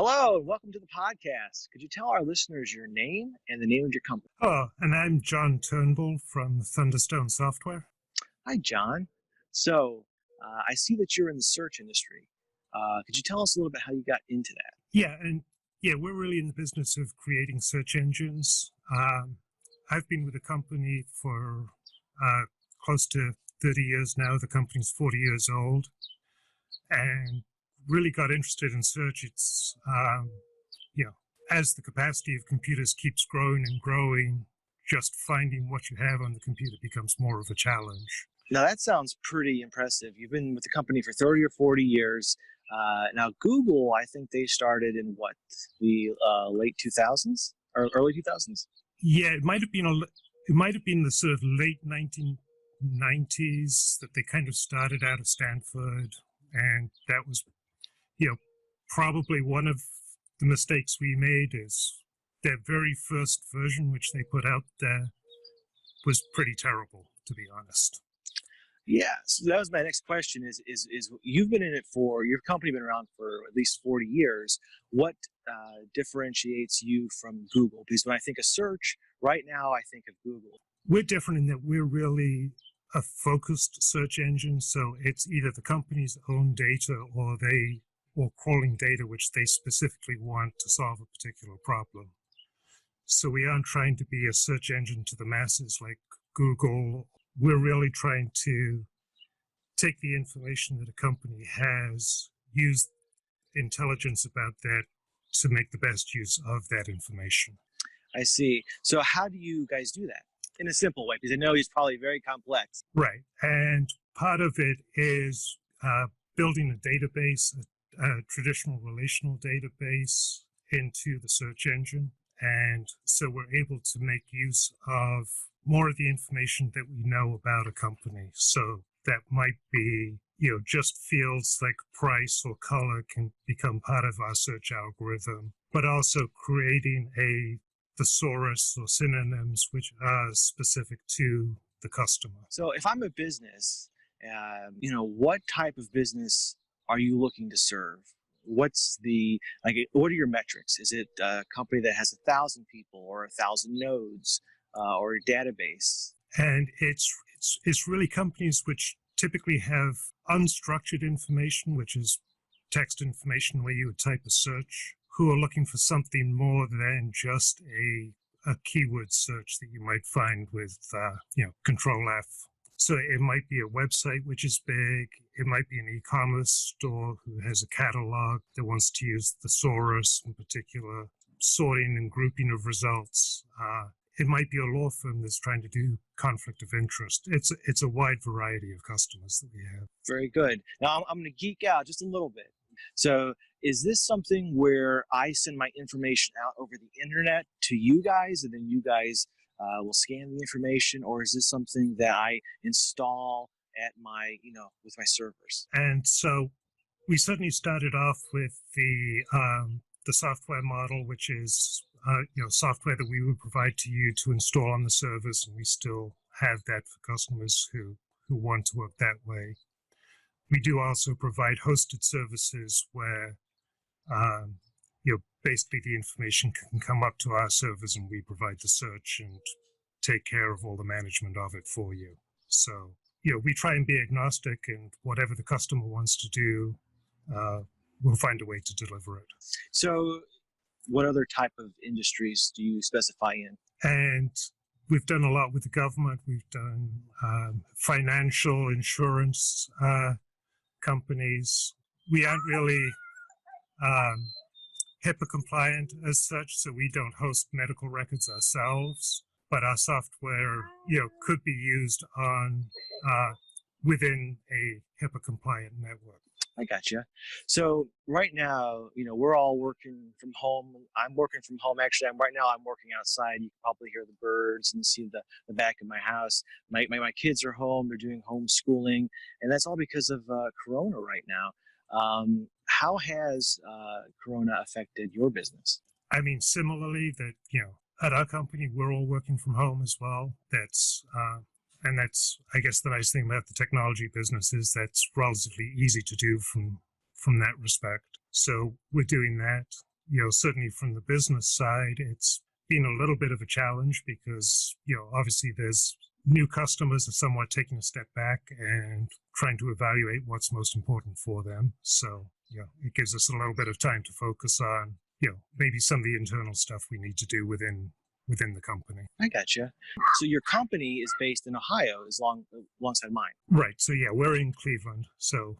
Hello, and welcome to the podcast. Could you tell our listeners your name and the name of your company? Oh, and I'm John Turnbull from Thunderstone Software. Hi, John. So, I see that you're in the search industry. Could you tell us a little bit how you got into that? Yeah, we're really in the business of creating search engines. I've been with the company for close to 30 years now. The company's 40 years old, and really got interested in search. It's as the capacity of computers keeps growing and growing, just finding what you have on the computer becomes more of a challenge. Now, that sounds pretty impressive. You've been with the company for 30 or 40 years. Now, Google, I think they started in the late 2000s or early 2000s? Yeah, it might have been the sort of late 1990s that they kind of started out of Stanford, and that was, probably one of the mistakes we made is their very first version, which they put out there, was pretty terrible, to be honest. Yeah, so that was my next question is you've been in it your company been around for at least 40 years. What differentiates you from Google? Because when I think of search, right now I think of Google. We're different in that we're really a focused search engine, so it's either the company's own data or crawling data which they specifically want to solve a particular problem. So we aren't trying to be a search engine to the masses like Google. We're really trying to take the information that a company has, use intelligence about that to make the best use of that information. I see. So how do you guys do that? In a simple way, because I know it's probably very complex. Right. And part of it is building a database, a traditional relational database into the search engine. And so we're able to make use of more of the information that we know about a company. So that might be, just fields like price or color can become part of our search algorithm, but also creating a thesaurus or synonyms which are specific to the customer. So if I'm a business, what type of business are you looking to serve? What are your metrics? Is it a company that has 1,000 people or 1,000 nodes or a database? And it's really companies which typically have unstructured information, which is text information where you would type a search, who are looking for something more than just a keyword search that you might find with Control F. So it might be a website which is big. It might be an e-commerce store who has a catalog that wants to use thesaurus, in particular, sorting and grouping of results. It might be a law firm that's trying to do conflict of interest. It's a wide variety of customers that we have. Very good. Now I'm going to geek out just a little bit. So is this something where I send my information out over the internet to you guys and then you guys will scan the information, or is this something that I install at with my servers? And so we certainly started off with the software model, which is software that we would provide to you to install on the servers, and we still have that for customers who want to work that way. We do also provide hosted services where basically the information can come up to our servers and we provide the search and take care of all the management of it for you. So, we try and be agnostic, and whatever the customer wants to do, we'll find a way to deliver it. So what other type of industries do you specify in? And we've done a lot with the government. We've done financial insurance companies. We aren't really HIPAA compliant as such, so we don't host medical records ourselves, but our software, could be used on within a HIPAA compliant network. I gotcha. So right now, we're all working from home. I'm working from home. Actually, I'm working outside. You can probably hear the birds and see the back of my house. My kids are home. They're doing homeschooling, and that's all because of Corona right now. How has Corona affected your business? I mean, similarly, that, at our company, we're all working from home as well. That's I guess the nice thing about the technology business is that's relatively easy to do from that respect. So we're doing that. certainly from the business side, it's been a little bit of a challenge because, obviously there's new customers are somewhat taking a step back and trying to evaluate what's most important for them. So, it gives us a little bit of time to focus on, maybe some of the internal stuff we need to do within the company. I gotcha. So your company is based in Ohio, alongside mine. Right. So we're in Cleveland. So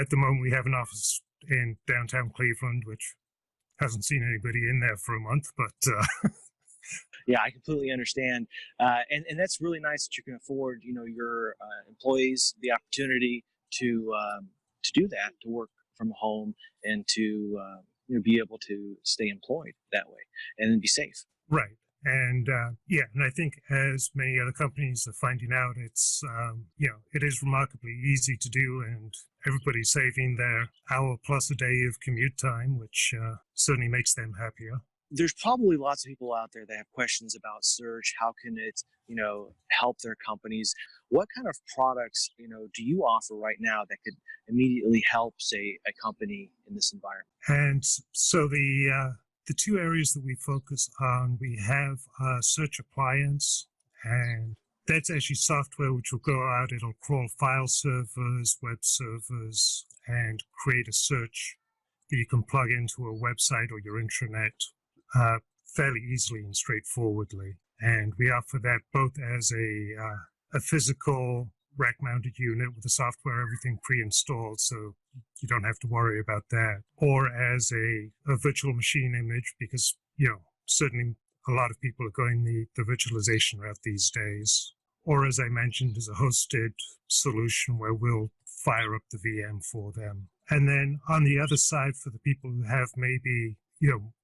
at the moment we have an office in downtown Cleveland, which hasn't seen anybody in there for a month, but Yeah, I completely understand, and that's really nice that you can afford, your employees the opportunity to do that, to work from home, and to be able to stay employed that way, and then be safe. right. And and I think as many other companies are finding out, it's it is remarkably easy to do, and everybody's saving their hour plus a day of commute time, which certainly makes them happier. There's probably lots of people out there that have questions about search. How can it, help their companies? What kind of products, do you offer right now that could immediately help, say, a company in this environment? And so the two areas that we focus on, we have a search appliance, and that's actually software which will go out, it'll crawl file servers, web servers, and create a search that you can plug into a website or your intranet fairly easily and straightforwardly. And we offer that both as a physical rack-mounted unit with the software, everything pre-installed, so you don't have to worry about that, or as a virtual machine image, because, certainly a lot of people are going the virtualization route these days, or as I mentioned, as a hosted solution where we'll fire up the VM for them. And then on the other side, for the people who have maybe,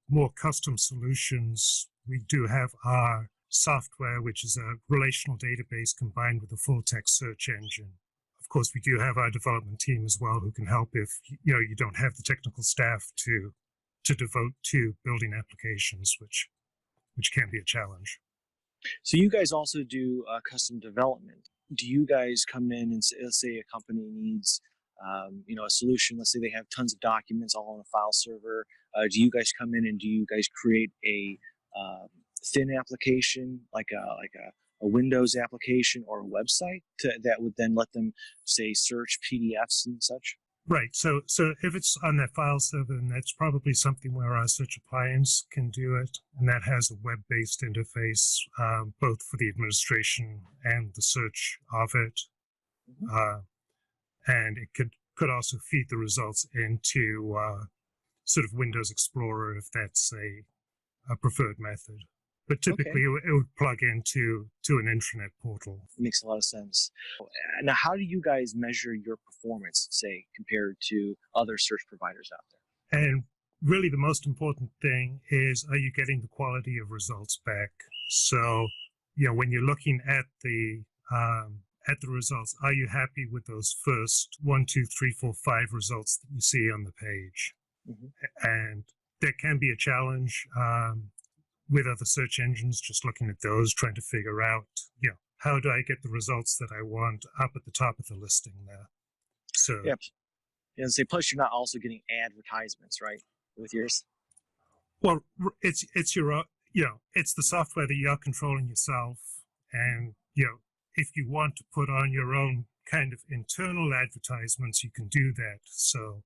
more custom solutions, we do have our software, which is a relational database combined with a full text search engine. Of course, we do have our development team as well who can help if you don't have the technical staff to devote to building applications, which can be a challenge. So you guys also do custom development. Do you guys come in and say, let's say a company needs a solution? Let's say they have tons of documents all on a file server. Do you guys come in and do you guys create a thin application, like a Windows application or a website that would then let them, say, search PDFs and such? Right. So if it's on that file server, then that's probably something where our search appliance can do it, and that has a web-based interface, both for the administration and the search of it. Mm-hmm. And it could also feed the results into sort of Windows Explorer if that's a preferred method. But typically, it would plug into an intranet portal. It makes a lot of sense. Now, how do you guys measure your performance, say, compared to other search providers out there? And really, the most important thing is, are you getting the quality of results back? So, when you're looking at the results, are you happy with those first 1, 2, 3, 4, 5 results that you see on the page? Mm-hmm. And that can be a challenge with other search engines, just looking at those, trying to figure out, how do I get the results that I want up at the top of the listing there? So, yeah. And say, plus you're not also getting advertisements, right, with yours? Well, it's your, it's the software that you're controlling yourself, and if you want to put on your own kind of internal advertisements, you can do that. So,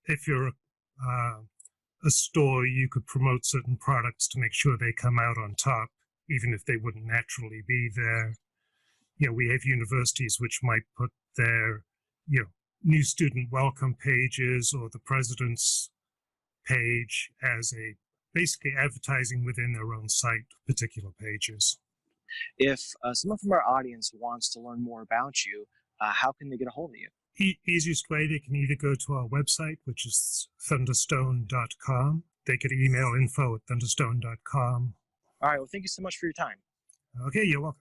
if you're a store, you could promote certain products to make sure they come out on top, even if they wouldn't naturally be there. We have universities which might put their, new student welcome pages or the president's page as basically advertising within their own site, particular pages. If someone from our audience wants to learn more about you, how can they get a hold of you? Easiest way, they can either go to our website, which is thunderstone.com. They could email info@thunderstone.com. All right. Well, thank you so much for your time. Okay, you're welcome.